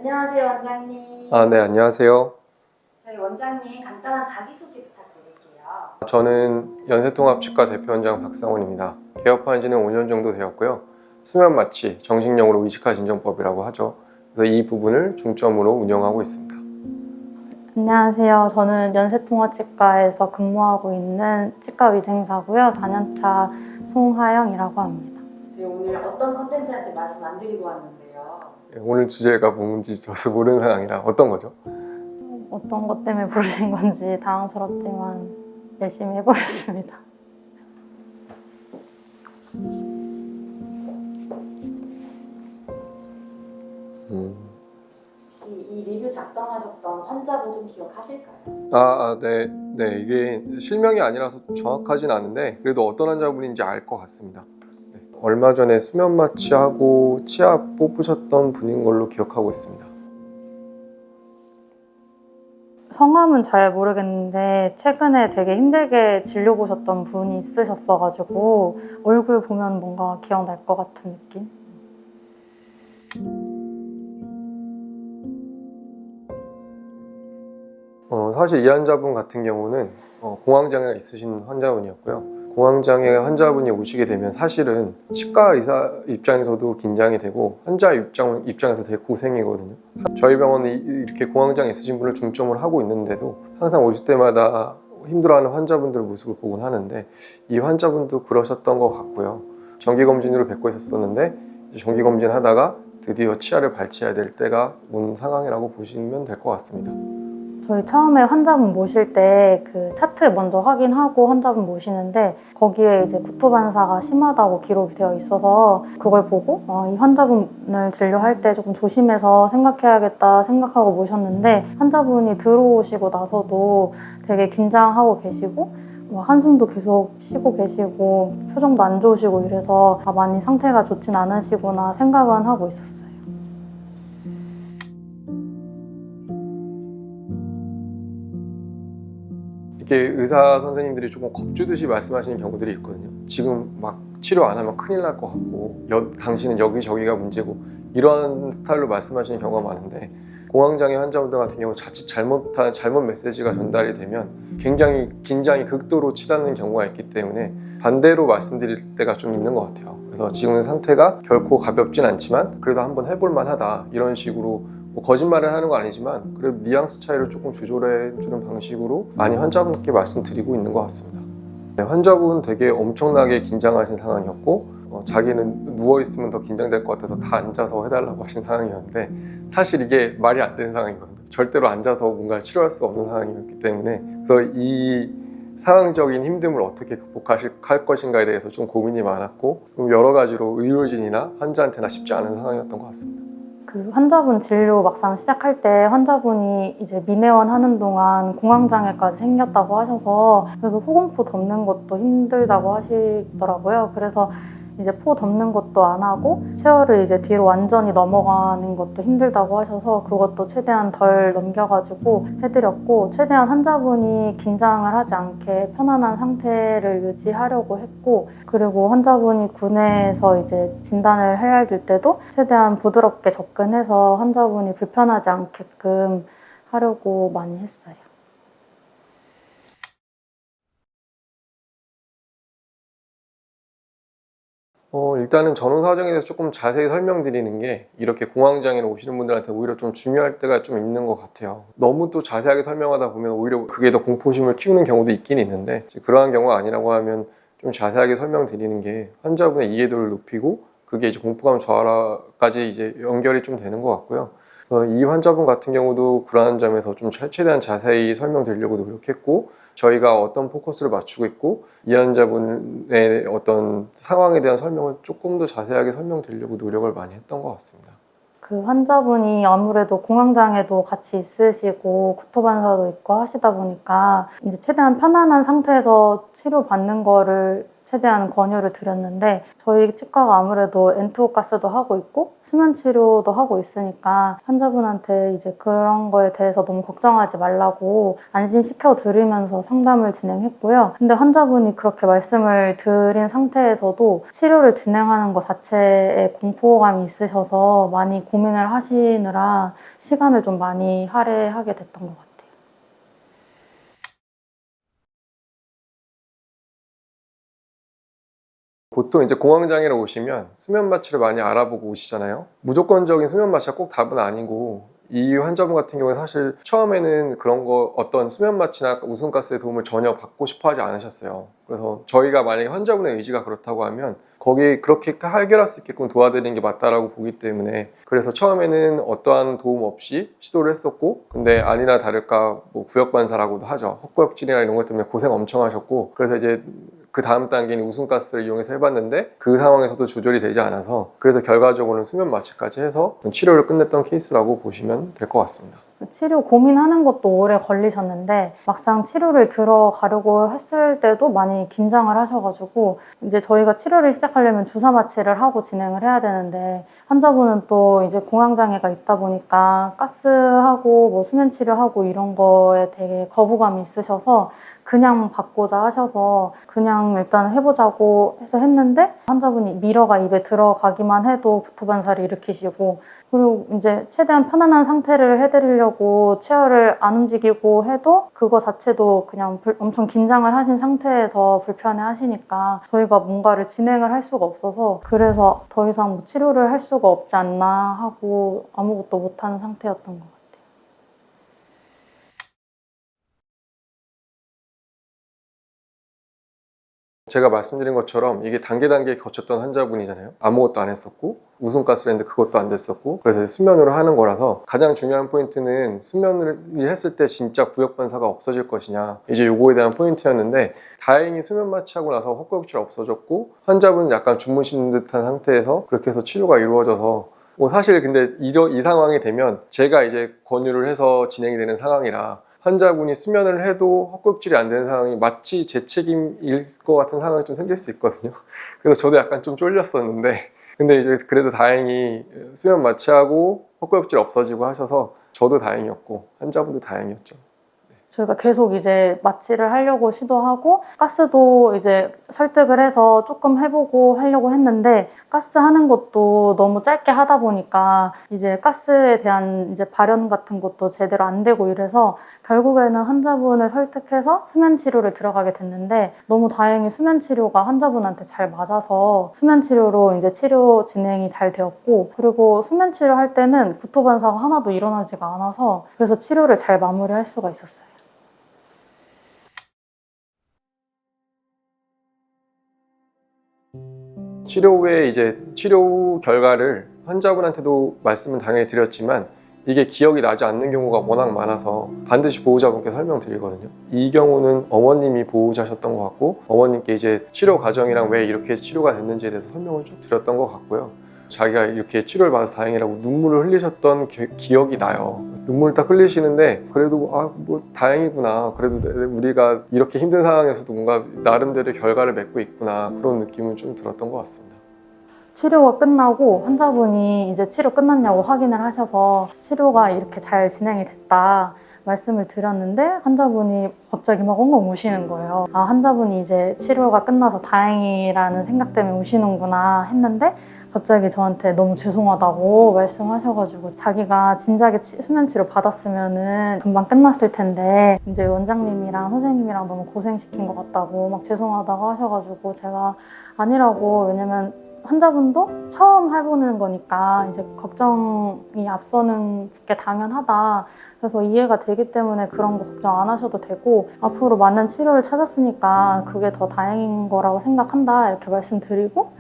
안녕하세요, 원장님. 네, 안녕하세요. 저희 원장님 간단한 자기소개 부탁드릴게요. 저는 연세통합치과 대표원장 박상훈입니다. 개업한 지는 5년 정도 되었고요. 수면마취, 정신력으로 의식화 진정법이라고 하죠. 그래서 이 부분을 중점으로 운영하고 있습니다. 안녕하세요. 저는 연세통합치과에서 근무하고 있는 치과위생사고요. 4년차 송하영이라고 합니다. 저희 오늘 어떤 컨텐츠인지 말씀 안 드리고 왔는데요. 오늘 주제가 뭔지 저도 모르는 상황이라 어떤 거죠? 어떤 것 때문에 부르신 건지 당황스럽지만 열심히 해보겠습니다. 혹시 이 리뷰 작성하셨던 환자분 좀 기억하실까요? 네. 이게 실명이 아니라서 정확하진 않은데 그래도 어떤 환자분인지 알 것 같습니다. 네. 얼마 전에 수면 마취하고 치아 뽑으셨던 분인 걸로 기억하고 있습니다. 성함은 잘 모르겠는데 최근에 되게 힘들게 진료 보셨던 분이 있으셨어가지고 얼굴 보면 뭔가 기억날 것 같은 느낌? 사실 이 환자분 같은 경우는 공황장애가 있으신 환자분이었고요. 공황장애 환자분이 오시게 되면 사실은 치과 의사 입장에서도 긴장이 되고 환자 입장에서 되게 고생이거든요. 저희 병원은 이렇게 공황장애 있으신 분을 중점으로 하고 있는데도 항상 오실 때마다 힘들어하는 환자분들 모습을 보곤 하는데 이 환자분도 그러셨던 것 같고요. 정기검진으로 뵙고 있었는데 정기검진 하다가 드디어 치아를 발치해야 될 때가 온 상황이라고 보시면 될 것 같습니다. 저희 처음에 환자분 모실 때 그 차트 먼저 확인하고 환자분 모시는데 거기에 이제 구토반사가 심하다고 기록이 되어 있어서 그걸 보고 이 환자분을 진료할 때 조금 조심해서 생각해야겠다 생각하고 모셨는데 환자분이 들어오시고 나서도 되게 긴장하고 계시고 한숨도 계속 쉬고 계시고 표정도 안 좋으시고 이래서 많이 상태가 좋진 않으시구나 생각은 하고 있었어요. 이렇게 의사 선생님들이 조금 겁주듯이 말씀하시는 경우들이 있거든요. 지금 막 치료 안 하면 큰일 날 것 같고 당신은 여기저기가 문제고 이런 스타일로 말씀하시는 경우가 많은데 공황장애 환자분들 같은 경우 자칫 잘못 메시지가 전달이 되면 굉장히 긴장이 극도로 치닫는 경우가 있기 때문에 반대로 말씀드릴 때가 좀 있는 것 같아요. 그래서 지금 상태가 결코 가볍진 않지만 그래도 한번 해볼 만하다 이런 식으로 거짓말을 하는 거 아니지만 그래도 뉘앙스 차이를 조금 조절해 주는 방식으로 많이 환자분께 말씀드리고 있는 것 같습니다. 네, 환자분 되게 엄청나게 긴장하신 상황이었고 자기는 누워있으면 더 긴장될 것 같아서 다 앉아서 해달라고 하신 상황이었는데 사실 이게 말이 안 되는 상황이거든요. 절대로 앉아서 뭔가를 치료할 수 없는 상황이었기 때문에 그래서 이 상황적인 힘듦을 어떻게 극복할 것인가에 대해서 좀 고민이 많았고 여러 가지로 의료진이나 환자한테나 쉽지 않은 상황이었던 것 같습니다. 그 환자분 진료 막상 시작할 때 환자분이 이제 민회원 하는 동안 공황장애까지 생겼다고 하셔서 그래서 소공포 덮는 것도 힘들다고 하시더라고요. 그래서 이제 포 덮는 것도 안 하고 체어를 이제 뒤로 완전히 넘어가는 것도 힘들다고 하셔서 그것도 최대한 덜 넘겨가지고 해드렸고 최대한 환자분이 긴장을 하지 않게 편안한 상태를 유지하려고 했고 그리고 환자분이 구내에서 이제 진단을 해야 될 때도 최대한 부드럽게 접근해서 환자분이 불편하지 않게끔 하려고 많이 했어요. 일단은 전후 사정에 대해서 조금 자세히 설명드리는 게 이렇게 공황장애로 오시는 분들한테 오히려 좀 중요할 때가 좀 있는 것 같아요. 너무 또 자세하게 설명하다 보면 오히려 그게 더 공포심을 키우는 경우도 있긴 있는데 그러한 경우가 아니라고 하면 좀 자세하게 설명드리는 게 환자분의 이해도를 높이고 그게 이제 공포감 저하까지 이제 연결이 좀 되는 것 같고요. 그래서 이 환자분 같은 경우도 그러한 점에서 좀 최대한 자세히 설명드리려고 노력했고 저희가 어떤 포커스를 맞추고 있고 이 환자분의 어떤 상황에 대한 설명을 조금 더 자세하게 설명드리려고 노력을 많이 했던 것 같습니다. 그 환자분이 아무래도 공황장애도 같이 있으시고 구토반사도 있고 하시다 보니까 이제 최대한 편안한 상태에서 치료받는 거를 최대한 권유를 드렸는데 저희 치과가 아무래도 엔투 가스도 하고 있고 수면 치료도 하고 있으니까 환자분한테 이제 그런 거에 대해서 너무 걱정하지 말라고 안심시켜 드리면서 상담을 진행했고요. 근데 환자분이 그렇게 말씀을 드린 상태에서도 치료를 진행하는 것 자체에 공포감이 있으셔서 많이 고민을 하시느라 시간을 좀 많이 할애하게 됐던 것 같아요. 보통 이제 공황장애로 오시면 수면 마취를 많이 알아보고 오시잖아요. 무조건적인 수면 마취가 꼭 답은 아니고 이 환자분 같은 경우에 사실 처음에는 그런 거 어떤 수면 마취나 웃음가스의 도움을 전혀 받고 싶어 하지 않으셨어요. 그래서 저희가 만약에 환자분의 의지가 그렇다고 하면 거기에 그렇게 해결할 수 있게끔 도와드리는 게 맞다라고 보기 때문에 그래서 처음에는 어떠한 도움 없이 시도를 했었고 근데 아니나 다를까 뭐 구역반사라고도 하죠. 헛구역질이나 이런 것 때문에 고생 엄청 하셨고 그래서 이제 그 다음 단계는 웃음가스를 이용해서 해봤는데 그 상황에서도 조절이 되지 않아서 그래서 결과적으로는 수면 마취까지 해서 치료를 끝냈던 케이스라고 보시면 될 것 같습니다. 치료 고민하는 것도 오래 걸리셨는데 막상 치료를 들어가려고 했을 때도 많이 긴장을 하셔가지고 이제 저희가 치료를 시작하려면 주사 마취를 하고 진행을 해야 되는데 환자분은 또 이제 공황장애가 있다 보니까 가스하고 뭐 수면 치료하고 이런 거에 되게 거부감이 있으셔서 그냥 받고자 하셔서 그냥 일단 해보자고 해서 했는데 환자분이 미러가 입에 들어가기만 해도 구토반사를 일으키시고 그리고 이제 최대한 편안한 상태를 해드리려고 체어를 안 움직이고 해도 그거 자체도 그냥 엄청 긴장을 하신 상태에서 불편해 하시니까 저희가 뭔가를 진행을 할 수가 없어서 그래서 더 이상 뭐 치료를 할 수가 없지 않나 하고 아무것도 못하는 상태였던 것 같아요. 제가 말씀드린 것처럼 이게 단계 거쳤던 환자분이잖아요. 아무것도 안 했었고 웃음가스를 했는데 그것도 안 됐었고 그래서 수면으로 하는 거라서 가장 중요한 포인트는 수면을 했을 때 진짜 구역반사가 없어질 것이냐 이제 요거에 대한 포인트였는데 다행히 수면 마취하고 나서 헛구역질 없어졌고 환자분은 약간 주무신 듯한 상태에서 그렇게 해서 치료가 이루어져서 사실 근데 이 상황이 되면 제가 이제 권유를 해서 진행이 되는 상황이라 환자분이 수면을 해도 헛구역질이 안 되는 상황이 마치 제 책임일 것 같은 상황이 좀 생길 수 있거든요. 그래서 저도 약간 좀 쫄렸었는데 근데 이제 그래도 다행히 수면 마취하고 헛구역질 없어지고 하셔서 저도 다행이었고 환자분도 다행이었죠. 저희가 계속 이제 마취를 하려고 시도하고 가스도 이제 설득을 해서 조금 해보고 하려고 했는데 가스 하는 것도 너무 짧게 하다 보니까 이제 가스에 대한 이제 발현 같은 것도 제대로 안 되고 이래서 결국에는 환자분을 설득해서 수면 치료를 들어가게 됐는데 너무 다행히 수면 치료가 환자분한테 잘 맞아서 수면 치료로 이제 치료 진행이 잘 되었고 그리고 수면 치료할 때는 구토 반사가 하나도 일어나지가 않아서 그래서 치료를 잘 마무리할 수가 있었어요. 치료 후에 이제 치료 후 결과를 환자분한테도 말씀은 당연히 드렸지만 이게 기억이 나지 않는 경우가 워낙 많아서 반드시 보호자분께 설명드리거든요. 이 경우는 어머님이 보호자셨던 것 같고 어머님께 이제 치료 과정이랑 왜 이렇게 치료가 됐는지에 대해서 설명을 쭉 드렸던 것 같고요. 자기가 이렇게 치료를 받아서 다행이라고 눈물을 흘리셨던 기억이 나요. 눈물 딱 흘리시는데 그래도 뭐 다행이구나. 그래도 우리가 이렇게 힘든 상황에서도 뭔가 나름대로 결과를 맺고 있구나. 그런 느낌은 좀 들었던 것 같습니다. 치료가 끝나고 환자분이 이제 치료 끝났냐고 확인을 하셔서 치료가 이렇게 잘 진행이 됐다 말씀을 드렸는데 환자분이 갑자기 막 엉엉 우시는 거예요. 아, 환자분이 이제 치료가 끝나서 다행이라는 생각 때문에 우시는구나 했는데 갑자기 저한테 너무 죄송하다고 말씀하셔가지고 자기가 진작에 수면 치료 받았으면은 금방 끝났을 텐데 이제 원장님이랑 선생님이랑 너무 고생시킨 것 같다고 막 죄송하다고 하셔가지고 제가 아니라고 왜냐면 환자분도 처음 해보는 거니까 이제 걱정이 앞서는 게 당연하다. 그래서 이해가 되기 때문에 그런 거 걱정 안 하셔도 되고 앞으로 맞는 치료를 찾았으니까 그게 더 다행인 거라고 생각한다 이렇게 말씀드리고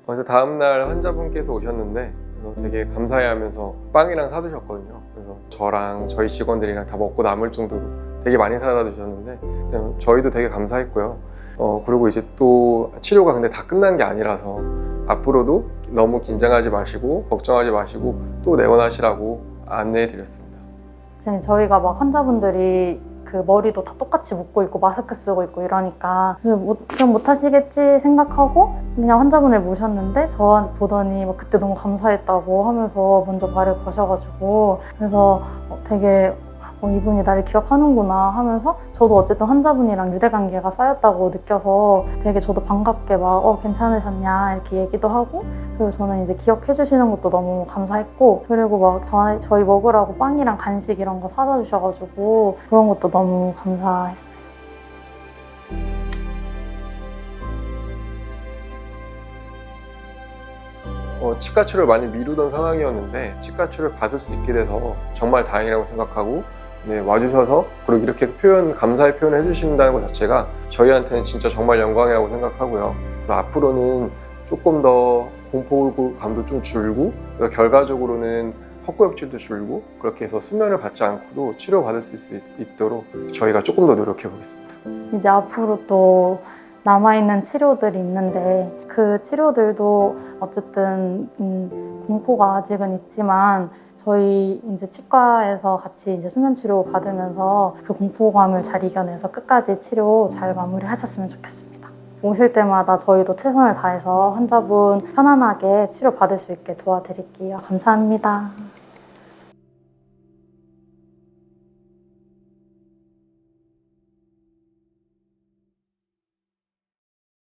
그래서 다음날 환자분께서 오셨는데 되게 감사해하면서 빵이랑 사주셨거든요. 그래서 저랑 저희 직원들이랑 다 먹고 남을 정도로 되게 많이 사다 주셨는데 그냥 저희도 되게 감사했고요. 그리고 이제 또 치료가 근데 다 끝난 게 아니라서 앞으로도 너무 긴장하지 마시고 걱정하지 마시고 또 내원하시라고 안내해 드렸습니다. 저희가 막 환자분들이 그 머리도 다 똑같이 묶고 있고 마스크 쓰고 있고 이러니까 그럼 못 하시겠지 생각하고 그냥 환자분을 모셨는데 저한테 보더니 막 그때 너무 감사했다고 하면서 먼저 말을 거셔가지고 그래서 되게 이분이 나를 기억하는구나 하면서 저도 어쨌든 환자분이랑 유대관계가 쌓였다고 느껴서 되게 저도 반갑게 막 괜찮으셨냐 이렇게 얘기도 하고 그리고 저는 이제 기억해 주시는 것도 너무 감사했고 그리고 막 저희 먹으라고 빵이랑 간식 이런 거 사다 주셔가지고 그런 것도 너무 감사했어요. 치과 치료를 많이 미루던 상황이었는데 치과 치료를 받을 수 있게 돼서 정말 다행이라고 생각하고 네, 와주셔서 그리고 이렇게 감사의 표현을 해주신다는 것 자체가 저희한테는 진짜 정말 영광이라고 생각하고요. 앞으로는 조금 더 공포감도 좀 줄고 결과적으로는 헛구역질도 줄고 그렇게 해서 수면을 받지 않고도 치료받을 수 있도록 저희가 조금 더 노력해 보겠습니다. 이제 앞으로 또 남아있는 치료들이 있는데 그 치료들도 어쨌든 공포가 아직은 있지만 저희 이제 치과에서 같이 이제 수면 치료 받으면서 그 공포감을 잘 이겨내서 끝까지 치료 잘 마무리하셨으면 좋겠습니다. 오실 때마다 저희도 최선을 다해서 환자분 편안하게 치료 받을 수 있게 도와드릴게요. 감사합니다.